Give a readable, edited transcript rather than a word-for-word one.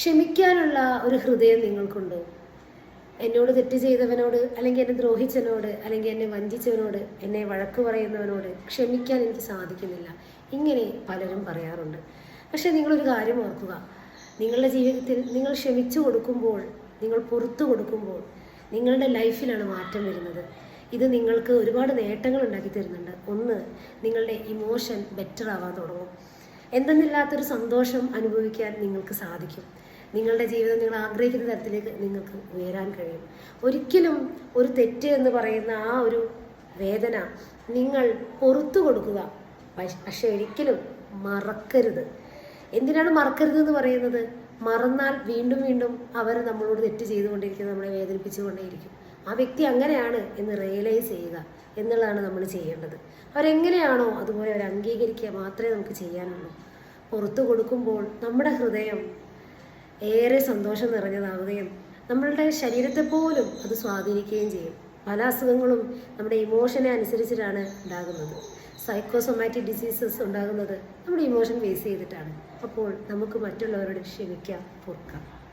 ക്ഷമിക്കാനുള്ള ഒരു ഹൃദയം നിങ്ങൾക്കുണ്ടോ? എന്നോട് തെറ്റ് ചെയ്തവനോട്, അല്ലെങ്കിൽ എന്നെ ദ്രോഹിച്ചവനോട്, അല്ലെങ്കിൽ എന്നെ വഞ്ചിച്ചവനോട്, എന്നെ വഴക്ക് പറയുന്നവനോട് ക്ഷമിക്കാൻ എനിക്ക് സാധിക്കുന്നില്ല, ഇങ്ങനെ പലരും പറയാറുണ്ട്. പക്ഷേ നിങ്ങളൊരു കാര്യം ഓർക്കുക, നിങ്ങളുടെ ജീവിതത്തിൽ നിങ്ങൾ ക്ഷമിച്ചു കൊടുക്കുമ്പോൾ, നിങ്ങൾ പുറത്തു കൊടുക്കുമ്പോൾ നിങ്ങളുടെ ലൈഫിലാണ് മാറ്റം വരുന്നത്. ഇത് നിങ്ങൾക്ക് ഒരുപാട് നേട്ടങ്ങൾ ഉണ്ടാക്കി തരുന്നുണ്ട്. ഒന്ന്, നിങ്ങളുടെ ഇമോഷൻ ബെറ്റർ ആവാൻ തുടങ്ങും. എന്തെന്നില്ലാത്തൊരു സന്തോഷം അനുഭവിക്കാൻ നിങ്ങൾക്ക് സാധിക്കും. നിങ്ങളുടെ ജീവിതം നിങ്ങൾ ആഗ്രഹിക്കുന്ന തരത്തിലേക്ക് നിങ്ങൾക്ക് ഉയരാൻ കഴിയും. ഒരിക്കലും ഒരു തെറ്റ് എന്ന് പറയുന്ന ആ ഒരു വേദന നിങ്ങൾ പുറത്തു കൊടുക്കുക, പക്ഷെ ഒരിക്കലും മറക്കരുത്. എന്തിനാണ് മറക്കരുത് എന്ന് പറയുന്നത്? മറന്നാൽ വീണ്ടും വീണ്ടും അവർ നമ്മളോട് തെറ്റ് ചെയ്തുകൊണ്ടിരിക്കും, നമ്മളെ വേദനിപ്പിച്ചുകൊണ്ടേയിരിക്കും. ആ വ്യക്തി അങ്ങനെയാണ് എന്ന് റിയലൈസ് ചെയ്യുക എന്നുള്ളതാണ് നമ്മൾ ചെയ്യേണ്ടത്. അവരെങ്ങനെയാണോ അതുപോലെ അവർ അംഗീകരിക്കുക മാത്രമേ നമുക്ക് ചെയ്യാനുള്ളൂ. പുറത്തു കൊടുക്കുമ്പോൾ നമ്മുടെ ഹൃദയം ഏറെ സന്തോഷം നിറഞ്ഞതാവുകയും നമ്മളുടെ ശരീരത്തെ പോലും അത് സ്വാധീനിക്കുകയും ചെയ്യും. പല അസുഖങ്ങളും നമ്മുടെ ഇമോഷനെ അനുസരിച്ചിട്ടാണ് ഉണ്ടാകുന്നത്. സൈക്കോസൊമാറ്റിക് ഡിസീസസ് ഉണ്ടാകുന്നത് നമ്മുടെ ഇമോഷൻ ബേസ് ചെയ്തിട്ടാണ്. അപ്പോൾ നമുക്ക് മറ്റുള്ളവരോട് ക്ഷമിക്കാം, പൊറുക്കാം.